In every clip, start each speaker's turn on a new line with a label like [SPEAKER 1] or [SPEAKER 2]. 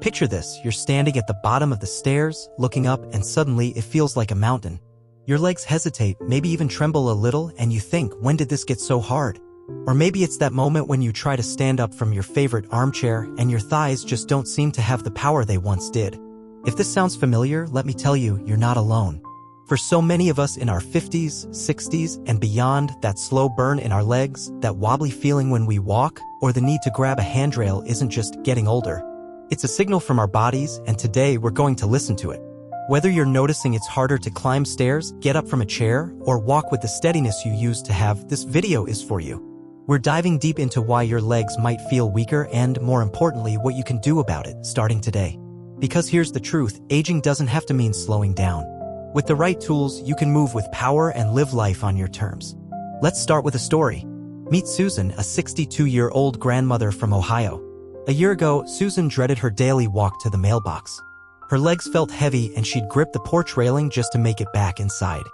[SPEAKER 1] Picture this, you're standing at the bottom of the stairs, looking up, and suddenly it feels like a mountain. Your legs hesitate, maybe even tremble a little, and you think, when did this get so hard? Or maybe it's that moment when you try to stand up from your favorite armchair and your thighs just don't seem to have the power they once did. If this sounds familiar, let me tell you, you're not alone. For so many of us in our 50s, 60s, and beyond, that slow burn in our legs, that wobbly feeling when we walk, or the need to grab a handrail isn't just getting older. It's a signal from our bodies, and today we're going to listen to it. Whether you're noticing it's harder to climb stairs, get up from a chair, or walk with the steadiness you used to have, this video is for you. We're diving deep into why your legs might feel weaker and, more importantly, what you can do about it, starting today. Because here's the truth, aging doesn't have to mean slowing down. With the right tools, you can move with power and live life on your terms. Let's start with a story. Meet Susan, a 62-year-old grandmother from Ohio. A year ago, Susan dreaded her daily walk to the mailbox. Her legs felt heavy and she'd grip the porch railing just to make it back inside.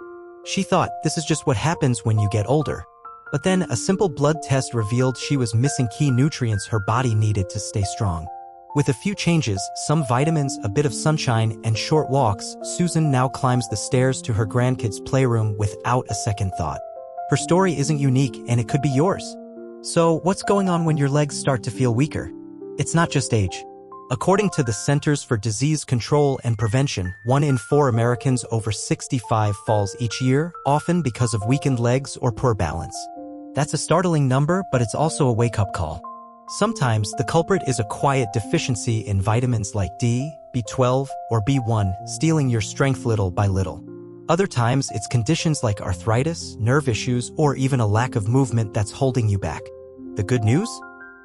[SPEAKER 1] She thought, this is just what happens when you get older. But then a simple blood test revealed she was missing key nutrients her body needed to stay strong. With a few changes, some vitamins, a bit of sunshine, and short walks, Susan now climbs the stairs to her grandkids' playroom without a second thought. Her story isn't unique, and it could be yours. So, what's going on when your legs start to feel weaker? It's not just age. According to the Centers for Disease Control and Prevention, 1 in 4 Americans over 65 falls each year, often because of weakened legs or poor balance. That's a startling number, but it's also a wake-up call. Sometimes the culprit is a quiet deficiency in vitamins like D, B12, or B1, stealing your strength little by little. Other times it's conditions like arthritis, nerve issues, or even a lack of movement that's holding you back. The good news?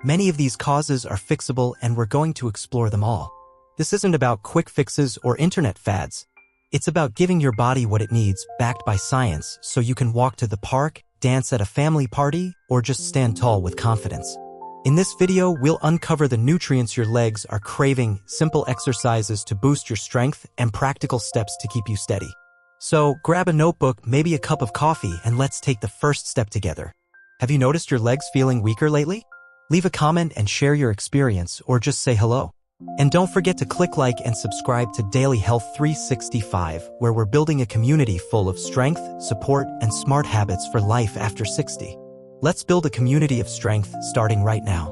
[SPEAKER 1] Many of these causes are fixable, and we're going to explore them all. This isn't about quick fixes or internet fads. It's about giving your body what it needs, backed by science, so you can walk to the park, dance at a family party, or just stand tall with confidence. In this video, we'll uncover the nutrients your legs are craving, simple exercises to boost your strength, and practical steps to keep you steady. So, grab a notebook, maybe a cup of coffee, and let's take the first step together. Have you noticed your legs feeling weaker lately? Leave a comment and share your experience, or just say hello. And don't forget to click like and subscribe to Daily Health 365, where we're building a community full of strength, support, and smart habits for life after 60. Let's build a community of strength, starting right now.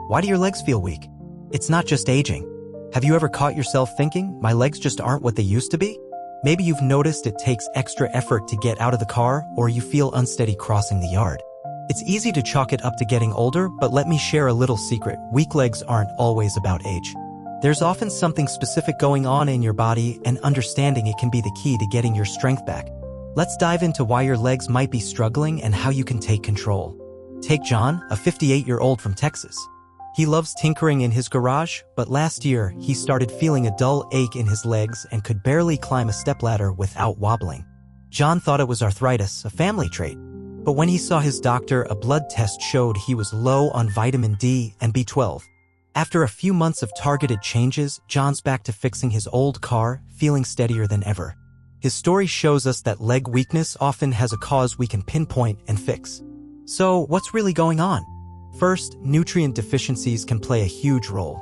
[SPEAKER 1] Why do your legs feel weak? It's not just aging. Have you ever caught yourself thinking, my legs just aren't what they used to be? Maybe you've noticed it takes extra effort to get out of the car, or you feel unsteady crossing the yard. It's easy to chalk it up to getting older, but let me share a little secret. Weak legs aren't always about age. There's often something specific going on in your body, and understanding it can be the key to getting your strength back. Let's dive into why your legs might be struggling and how you can take control. Take John, a 58-year-old from Texas. He loves tinkering in his garage, but last year, he started feeling a dull ache in his legs and could barely climb a stepladder without wobbling. John thought it was arthritis, a family trait. But when he saw his doctor, a blood test showed he was low on vitamin D and B12. After a few months of targeted changes, John's back to fixing his old car, feeling steadier than ever. His story shows us that leg weakness often has a cause we can pinpoint and fix. So, what's really going on? First, nutrient deficiencies can play a huge role.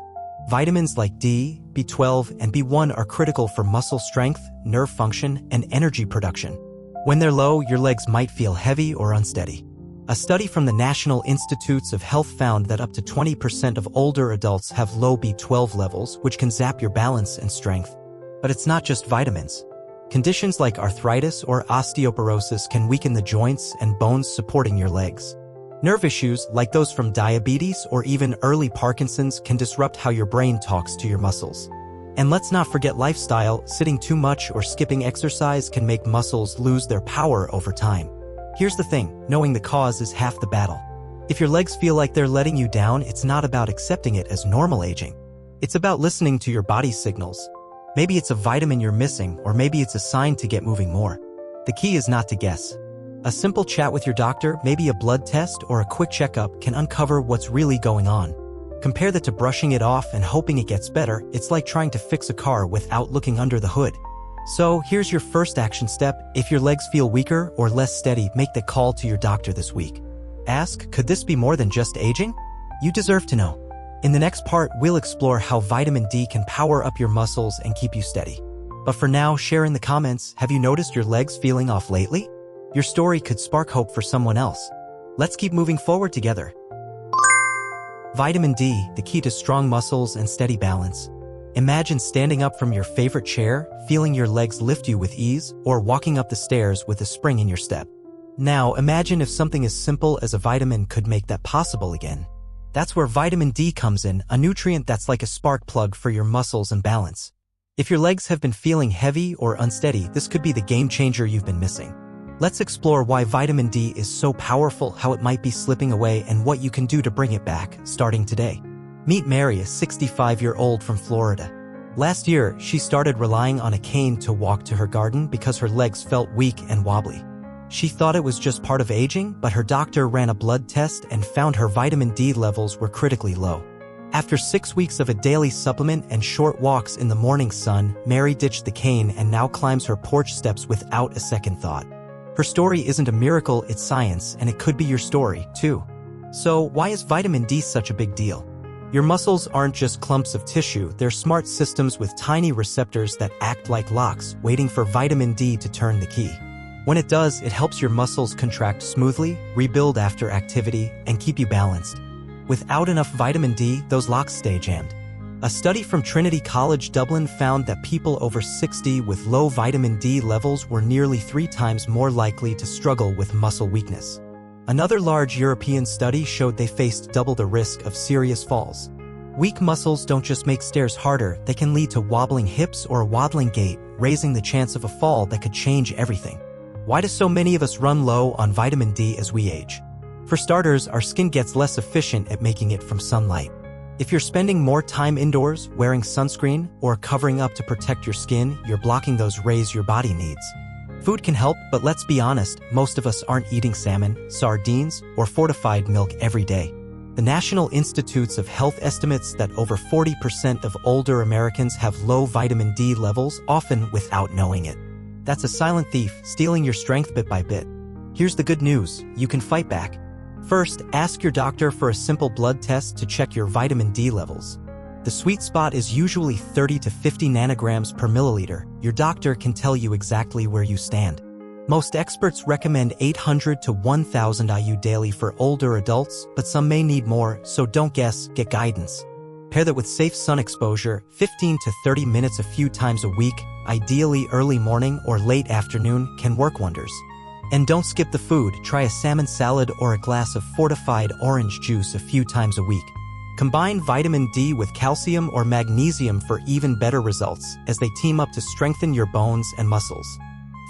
[SPEAKER 1] Vitamins like D, B12, and B1 are critical for muscle strength, nerve function, and energy production. When they're low, your legs might feel heavy or unsteady. A study from the National Institutes of Health found that up to 20% of older adults have low B12 levels, which can zap your balance and strength. But it's not just vitamins. Conditions like arthritis or osteoporosis can weaken the joints and bones supporting your legs. Nerve issues, like those from diabetes or even early Parkinson's, can disrupt how your brain talks to your muscles. And let's not forget lifestyle. Sitting too much or skipping exercise can make muscles lose their power over time. Here's the thing, knowing the cause is half the battle. If your legs feel like they're letting you down, it's not about accepting it as normal aging. It's about listening to your body's signals. Maybe it's a vitamin you're missing, or maybe it's a sign to get moving more. The key is not to guess. A simple chat with your doctor, maybe a blood test or a quick checkup, can uncover what's really going on. Compare that to brushing it off and hoping it gets better. It's like trying to fix a car without looking under the hood. So here's your first action step. If your legs feel weaker or less steady, make the call to your doctor this week. Ask, could this be more than just aging? You deserve to know. In the next part, we'll explore how vitamin D can power up your muscles and keep you steady. But for now, share in the comments, have you noticed your legs feeling off lately? Your story could spark hope for someone else. Let's keep moving forward together. Vitamin D, the key to strong muscles and steady balance. Imagine standing up from your favorite chair, feeling your legs lift you with ease, or walking up the stairs with a spring in your step. Now, imagine if something as simple as a vitamin could make that possible again. That's where vitamin D comes in, a nutrient that's like a spark plug for your muscles and balance. If your legs have been feeling heavy or unsteady, this could be the game changer you've been missing. Let's explore why vitamin D is so powerful, how it might be slipping away, and what you can do to bring it back, starting today. Meet Mary, a 65-year-old from Florida. Last year, she started relying on a cane to walk to her garden because her legs felt weak and wobbly. She thought it was just part of aging, but her doctor ran a blood test and found her vitamin D levels were critically low. After 6 weeks of a daily supplement and short walks in the morning sun, Mary ditched the cane and now climbs her porch steps without a second thought. Her story isn't a miracle, it's science, and it could be your story, too. So, why is vitamin D such a big deal? Your muscles aren't just clumps of tissue, they're smart systems with tiny receptors that act like locks, waiting for vitamin D to turn the key. When it does, it helps your muscles contract smoothly, rebuild after activity, and keep you balanced. Without enough vitamin D, those locks stay jammed. A study from Trinity College Dublin found that people over 60 with low vitamin D levels were nearly 3 times more likely to struggle with muscle weakness. Another large European study showed they faced double the risk of serious falls. Weak muscles don't just make stairs harder, they can lead to wobbling hips or a waddling gait, raising the chance of a fall that could change everything. Why do so many of us run low on vitamin D as we age? For starters, our skin gets less efficient at making it from sunlight. If you're spending more time indoors, wearing sunscreen, or covering up to protect your skin, you're blocking those rays your body needs. Food can help, but let's be honest, most of us aren't eating salmon, sardines, or fortified milk every day. The National Institutes of Health estimates that over 40% of older Americans have low vitamin D levels, often without knowing it. That's a silent thief, stealing your strength bit by bit. Here's the good news, you can fight back. First, ask your doctor for a simple blood test to check your vitamin D levels. The sweet spot is usually 30 to 50 nanograms per milliliter. Your doctor can tell you exactly where you stand. Most experts recommend 800 to 1000 IU daily for older adults, but some may need more, so don't guess, get guidance. Pair that with safe sun exposure, 15 to 30 minutes a few times a week, ideally early morning or late afternoon, can work wonders. And don't skip the food, try a salmon salad or a glass of fortified orange juice a few times a week. Combine vitamin D with calcium or magnesium for even better results, as they team up to strengthen your bones and muscles.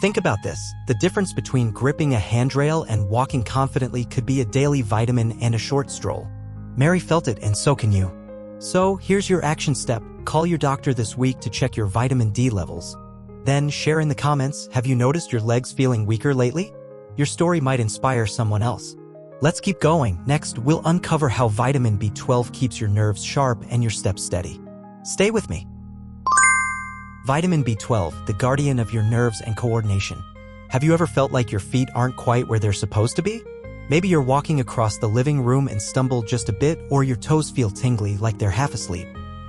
[SPEAKER 1] Think about this, the difference between gripping a handrail and walking confidently could be a daily vitamin and a short stroll. Mary felt it, and so can you. So, here's your action step, call your doctor this week to check your vitamin D levels. Then share in the comments, have you noticed your legs feeling weaker lately? Your story might inspire someone else. Let's keep going. Next, we'll uncover how vitamin B12 keeps your nerves sharp and your steps steady. Stay with me. Vitamin B12, the guardian of your nerves and coordination. Have you ever felt like your feet aren't quite where they're supposed to be? Maybe you're walking across the living room and stumble just a bit, or your toes feel tingly like they're half asleep.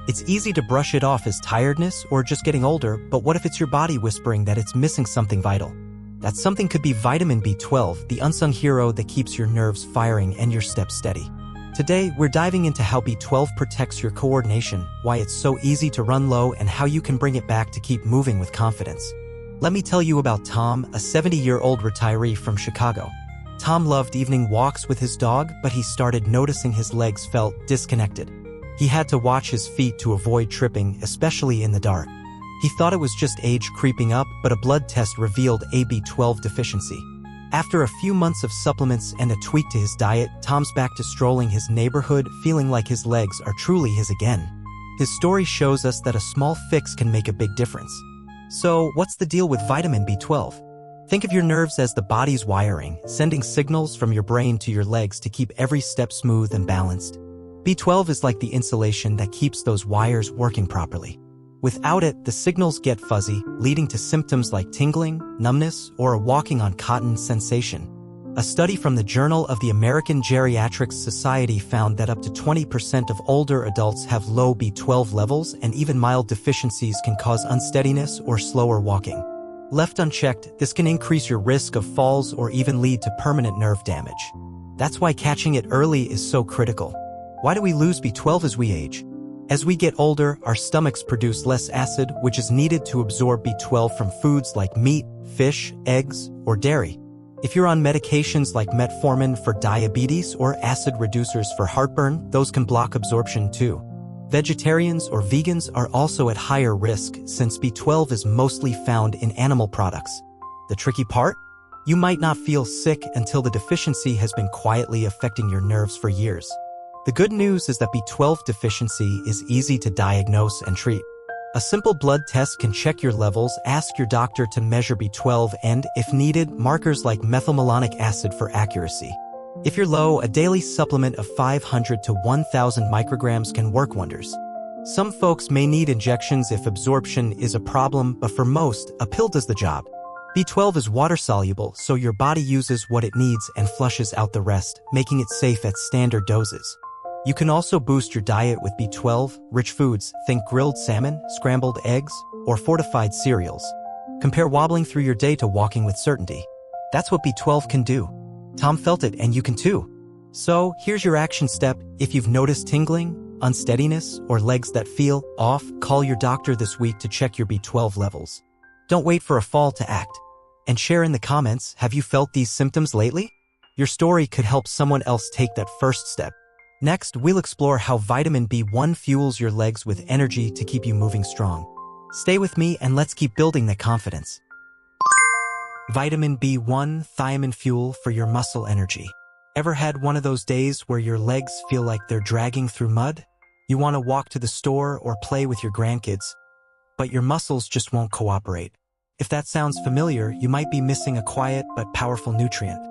[SPEAKER 1] It's easy to brush it off as tiredness or just getting older, but what if it's your body whispering that it's missing something vital? That something could be vitamin B12, the unsung hero that keeps your nerves firing and your steps steady. Today, we're diving into how B12 protects your coordination, why it's so easy to run low, and how you can bring it back to keep moving with confidence. Let me tell you about Tom, a 70-year-old retiree from Chicago. Tom loved evening walks with his dog, but he started noticing his legs felt disconnected. He had to watch his feet to avoid tripping, especially in the dark. He thought it was just age creeping up, but a blood test revealed a B12 deficiency. After a few months of supplements and a tweak to his diet, Tom's back to strolling his neighborhood, feeling like his legs are truly his again. His story shows us that a small fix can make a big difference. So, what's the deal with vitamin B12? Think of your nerves as the body's wiring, sending signals from your brain to your legs to keep every step smooth and balanced. B12 is like the insulation that keeps those wires working properly. Without it, the signals get fuzzy, leading to symptoms like tingling, numbness, or a walking on cotton sensation. A study from the Journal of the American Geriatrics Society found that up to 20% of older adults have low B12 levels, and even mild deficiencies can cause unsteadiness or slower walking. Left unchecked, this can increase your risk of falls or even lead to permanent nerve damage. That's why catching it early is so critical. Why do we lose B12 as we age? As we get older, our stomachs produce less acid, which is needed to absorb B12 from foods like meat, fish, eggs, or dairy. If you're on medications like metformin for diabetes or acid reducers for heartburn, those can block absorption too. Vegetarians or vegans are also at higher risk since B12 is mostly found in animal products. The tricky part? You might not feel sick until the deficiency has been quietly affecting your nerves for years. The good news is that B12 deficiency is easy to diagnose and treat. A simple blood test can check your levels, ask your doctor to measure B12 and, if needed, markers like methylmalonic acid for accuracy. If you're low, a daily supplement of 500 to 1,000 micrograms can work wonders. Some folks may need injections if absorption is a problem, but for most, a pill does the job. B12 is water-soluble, so your body uses what it needs and flushes out the rest, making it safe at standard doses. You can also boost your diet with B12-rich foods, think grilled salmon, scrambled eggs, or fortified cereals. Compare wobbling through your day to walking with certainty. That's what B12 can do. Tom felt it, and you can too. So, here's your action step. If you've noticed tingling, unsteadiness, or legs that feel off, call your doctor this week to check your B12 levels. Don't wait for a fall to act. And share in the comments, have you felt these symptoms lately? Your story could help someone else take that first step. Next, we'll explore how vitamin B1 fuels your legs with energy to keep you moving strong. Stay with me and let's keep building that confidence. Vitamin B1, thiamine fuel for your muscle energy. Ever had one of those days where your legs feel like they're dragging through mud? You want to walk to the store or play with your grandkids, but your muscles just won't cooperate. If that sounds familiar, you might be missing a quiet but powerful nutrient.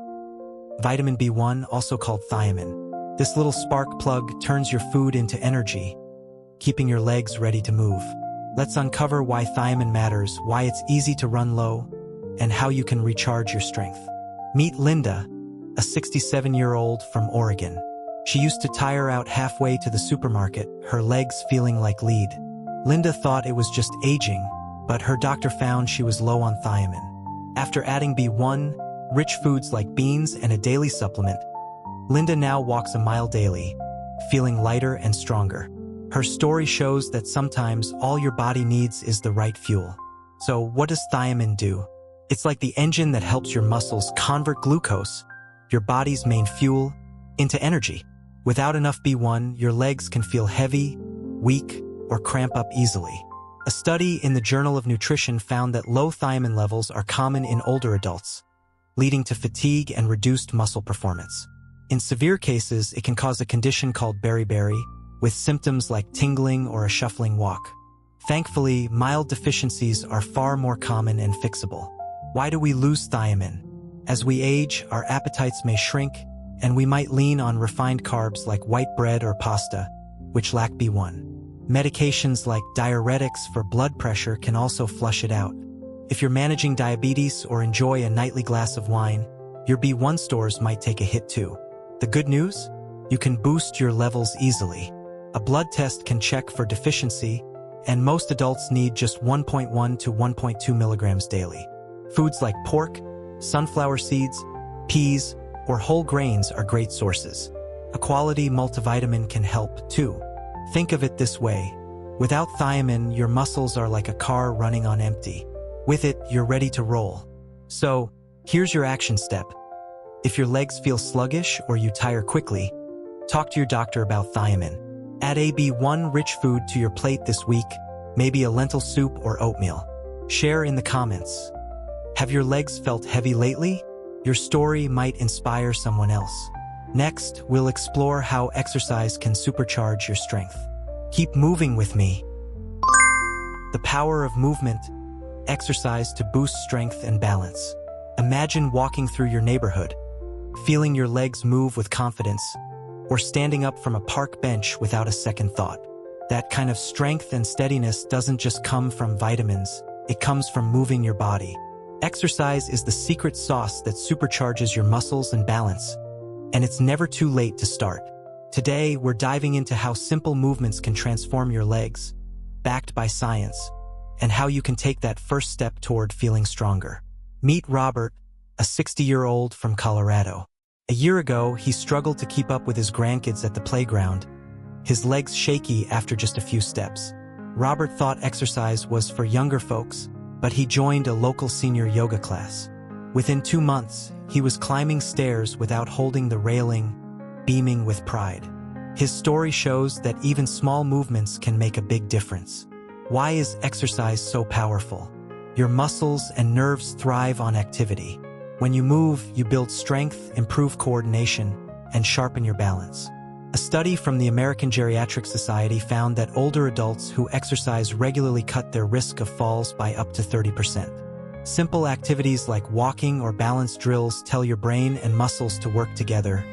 [SPEAKER 1] Vitamin B1, also called thiamine. This little spark plug turns your food into energy, keeping your legs ready to move. Let's uncover why thiamine matters, why it's easy to run low, and how you can recharge your strength. Meet Linda, a 67-year-old from Oregon. She used to tire out halfway to the supermarket, her legs feeling like lead. Linda thought it was just aging, but her doctor found she was low on thiamine. After adding B1, rich foods like beans and a daily supplement, Linda now walks a mile daily, feeling lighter and stronger. Her story shows that sometimes all your body needs is the right fuel. So what does thiamine do? It's like the engine that helps your muscles convert glucose, your body's main fuel, into energy. Without enough B1, your legs can feel heavy, weak, or cramp up easily. A study in the Journal of Nutrition found that low thiamine levels are common in older adults, leading to fatigue and reduced muscle performance. In severe cases, it can cause a condition called beriberi, with symptoms like tingling or a shuffling walk. Thankfully, mild deficiencies are far more common and fixable. Why do we lose thiamine? As we age, our appetites may shrink, and we might lean on refined carbs like white bread or pasta, which lack B1. Medications like diuretics for blood pressure can also flush it out. If you're managing diabetes or enjoy a nightly glass of wine, your B1 stores might take a hit too. The good news? You can boost your levels easily. A blood test can check for deficiency, and most adults need just 1.1 to 1.2 milligrams daily. Foods like pork, sunflower seeds, peas, or whole grains are great sources. A quality multivitamin can help too. Think of it this way. Without thiamine, your muscles are like a car running on empty. With it, you're ready to roll. So, here's your action step. If your legs feel sluggish or you tire quickly, talk to your doctor about thiamine. Add a B1-rich food to your plate this week, maybe a lentil soup or oatmeal. Share in the comments. Have your legs felt heavy lately? Your story might inspire someone else. Next, we'll explore how exercise can supercharge your strength. Keep moving with me. The power of movement. Exercise to boost strength and balance. Imagine walking through your neighborhood, feeling your legs move with confidence, or standing up from a park bench without a second thought. That kind of strength and steadiness doesn't just come from vitamins, it comes from moving your body. Exercise is the secret sauce that supercharges your muscles and balance, and it's never too late to start. Today, we're diving into how simple movements can transform your legs, backed by science, and how you can take that first step toward feeling stronger. Meet Robert, a 60-year-old from Colorado. A year ago, he struggled to keep up with his grandkids at the playground, his legs shaky after just a few steps. Robert thought exercise was for younger folks, but he joined a local senior yoga class. Within 2 months, he was climbing stairs without holding the railing, beaming with pride. His story shows that even small movements can make a big difference. Why is exercise so powerful? Your muscles and nerves thrive on activity. When you move, you build strength, improve coordination, and sharpen your balance. A study from the American Geriatric Society found that older adults who exercise regularly cut their risk of falls by up to 30%. Simple activities like walking or balance drills tell your brain and muscles to work together,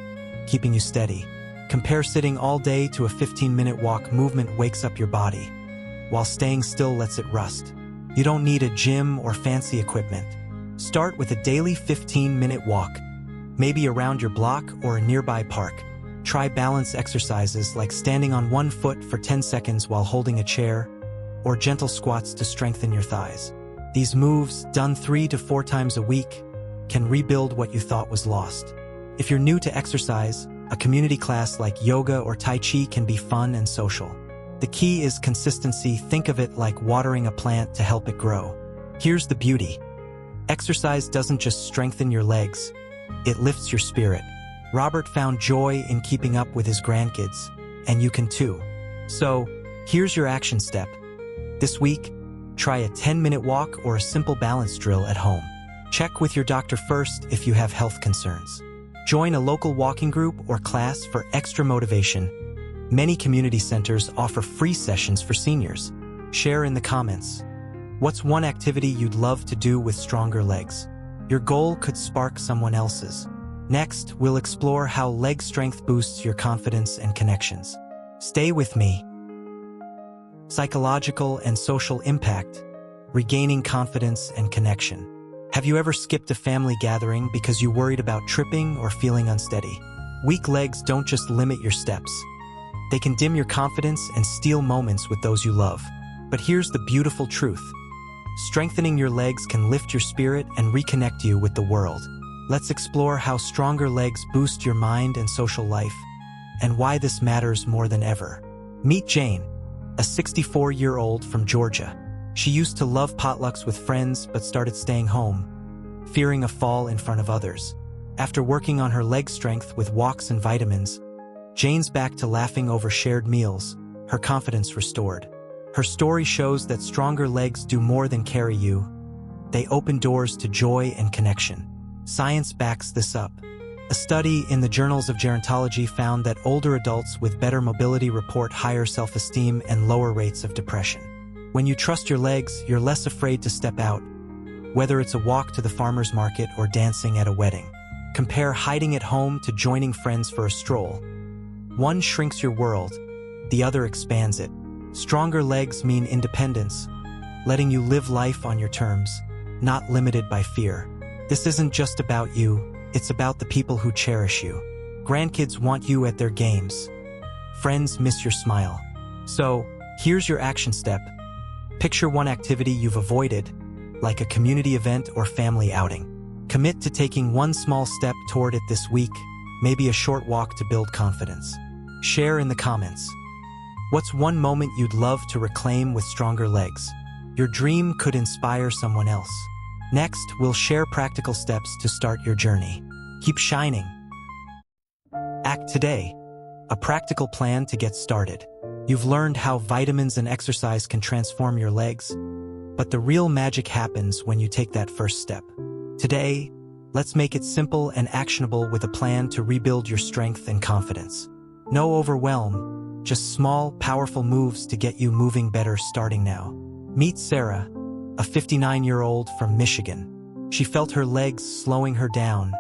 [SPEAKER 1] keeping you steady. Compare sitting all day to a 15-minute walk. Movement wakes up your body, while staying still lets it rust. You don't need a gym or fancy equipment. Start with a daily 15-minute walk, maybe around your block or a nearby park. Try balance exercises like standing on one foot for 10 seconds while holding a chair, or gentle squats to strengthen your thighs. These moves, done 3 to 4 times a week, can rebuild what you thought was lost. If you're new to exercise, a community class like yoga or Tai Chi can be fun and social. The key is consistency. Think of it like watering a plant to help it grow. Here's the beauty. Exercise doesn't just strengthen your legs, it lifts your spirit. Robert found joy in keeping up with his grandkids, and you can too. So, here's your action step. This week, try a 10-minute walk or a simple balance drill at home. Check with your doctor first if you have health concerns. Join a local walking group or class for extra motivation. Many community centers offer free sessions for seniors. Share in the comments. What's one activity you'd love to do with stronger legs? Your goal could spark someone else's. Next, we'll explore how leg strength boosts your confidence and connections. Stay with me. Psychological and social impact, regaining confidence and connection. Have you ever skipped a family gathering because you worried about tripping or feeling unsteady? Weak legs don't just limit your steps. They can dim your confidence and steal moments with those you love. But here's the beautiful truth. Strengthening your legs can lift your spirit and reconnect you with the world. Let's explore how stronger legs boost your mind and social life, and why this matters more than ever. Meet Jane, a 64-year-old from Georgia. She used to love potlucks with friends but started staying home, fearing a fall in front of others. After working on her leg strength with walks and vitamins, Jane's back to laughing over shared meals, her confidence restored. Her story shows that stronger legs do more than carry you. They open doors to joy and connection. Science backs this up. A study in the Journals of Gerontology found that older adults with better mobility report higher self-esteem and lower rates of depression. When you trust your legs, you're less afraid to step out, whether it's a walk to the farmer's market or dancing at a wedding. Compare hiding at home to joining friends for a stroll. One shrinks your world, the other expands it. Stronger legs mean independence, letting you live life on your terms, not limited by fear. This isn't just about you, it's about the people who cherish you. Grandkids want you at their games. Friends miss your smile. So, here's your action step. Picture one activity you've avoided, like a community event or family outing. Commit to taking one small step toward it this week, maybe a short walk to build confidence. Share in the comments. What's one moment you'd love to reclaim with stronger legs? Your dream could inspire someone else. Next, we'll share practical steps to start your journey. Keep shining. Act today. A practical plan to get started. You've learned how vitamins and exercise can transform your legs, but the real magic happens when you take that first step. Today, let's make it simple and actionable with a plan to rebuild your strength and confidence. No overwhelm, just small, powerful moves to get you moving better starting now. Meet Sarah, a 59-year-old from Michigan. She felt her legs slowing her down,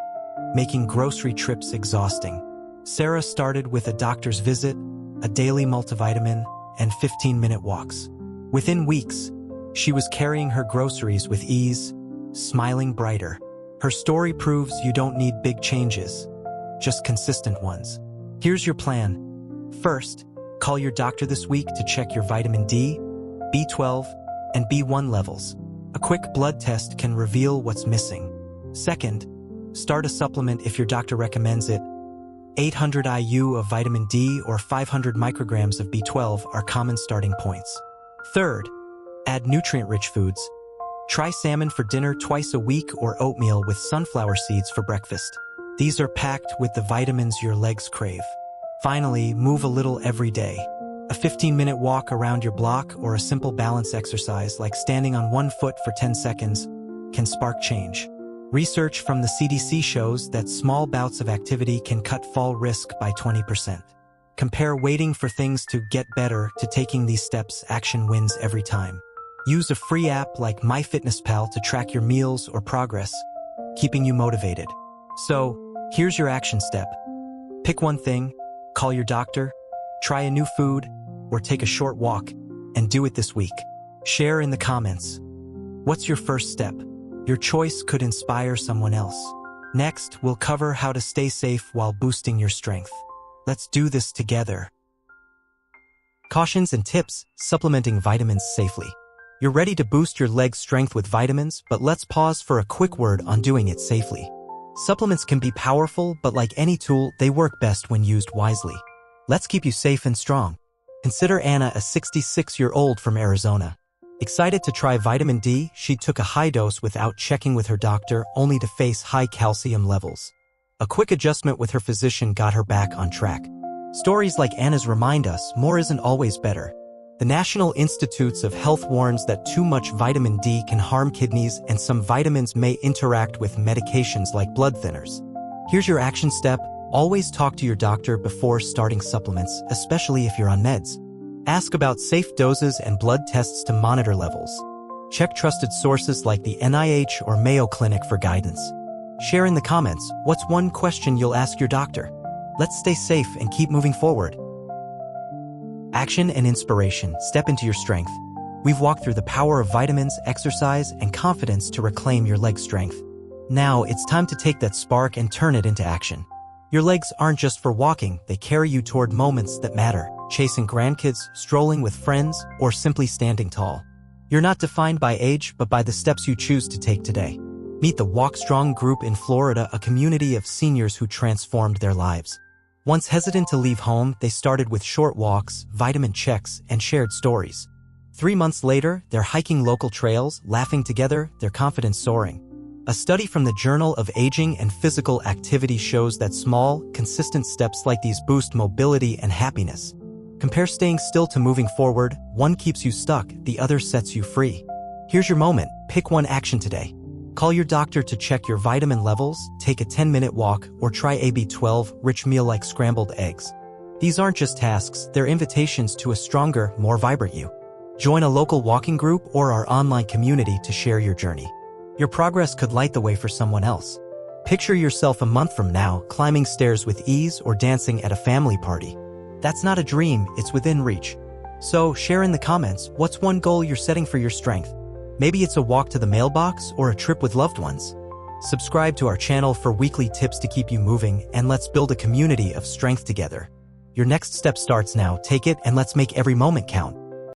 [SPEAKER 1] making grocery trips exhausting. Sarah started with a doctor's visit, a daily multivitamin, and 15-minute walks. Within weeks, she was carrying her groceries with ease, smiling brighter. Her story proves you don't need big changes, just consistent ones. Here's your plan. First, call your doctor this week to check your vitamin D, B12, and B1 levels. A quick blood test can reveal what's missing. Second, start a supplement if your doctor recommends it. 800 IU of vitamin D or 500 micrograms of B12 are common starting points. Third, add nutrient-rich foods. Try salmon for dinner twice a week or oatmeal with sunflower seeds for breakfast. These are packed with the vitamins your legs crave. Finally, move a little every day. A 15-minute walk around your block or a simple balance exercise like standing on one foot for 10 seconds can spark change. Research from the CDC shows that small bouts of activity can cut fall risk by 20%. Compare waiting for things to get better to taking these steps. Action wins every time. Use a free app like MyFitnessPal to track your meals or progress, keeping you motivated. So, here's your action step. Pick one thing, call your doctor, try a new food, or take a short walk, and do it this week. Share in the comments. What's your first step? Your choice could inspire someone else. Next, we'll cover how to stay safe while boosting your strength. Let's do this together. Cautions and tips: supplementing vitamins safely. You're ready to boost your leg's strength with vitamins, but let's pause for a quick word on doing it safely. Supplements can be powerful, but like any tool, they work best when used wisely. Let's keep you safe and strong. Consider Anna, a 66-year-old from Arizona. Excited to try vitamin D, she took a high dose without checking with her doctor, only to face high calcium levels. A quick adjustment with her physician got her back on track. Stories like Anna's remind us more isn't always better. The National Institutes of Health warns that too much vitamin D can harm kidneys, and some vitamins may interact with medications like blood thinners. Here's your action step. Always talk to your doctor before starting supplements, especially if you're on meds. Ask about safe doses and blood tests to monitor levels. Check trusted sources like the NIH or Mayo Clinic for guidance. Share in the comments, what's one question you'll ask your doctor? Let's stay safe and keep moving forward. Action and inspiration. Step into your strength. We've walked through the power of vitamins, exercise, and confidence to reclaim your leg strength. Now it's time to take that spark and turn it into action. Your legs aren't just for walking, they carry you toward moments that matter, chasing grandkids, strolling with friends, or simply standing tall. You're not defined by age, but by the steps you choose to take today. Meet the Walk Strong group in Florida, a community of seniors who transformed their lives. Once hesitant to leave home, they started with short walks, vitamin checks, and shared stories. 3 months later, they're hiking local trails, laughing together, their confidence soaring. A study from the Journal of Aging and Physical Activity shows that small, consistent steps like these boost mobility and happiness. Compare staying still to moving forward. One keeps you stuck, the other sets you free. Here's your moment. Pick one action today. Call your doctor to check your vitamin levels, take a 10-minute walk, or try a B12-rich meal like scrambled eggs. These aren't just tasks, they're invitations to a stronger, more vibrant you. Join a local walking group or our online community to share your journey. Your progress could light the way for someone else. Picture yourself a month from now, climbing stairs with ease or dancing at a family party. That's not a dream, it's within reach. So, share in the comments, what's one goal you're setting for your strength? Maybe it's a walk to the mailbox or a trip with loved ones. Subscribe to our channel for weekly tips to keep you moving, and let's build a community of strength together. Your next step starts now. Take it and let's make every moment count.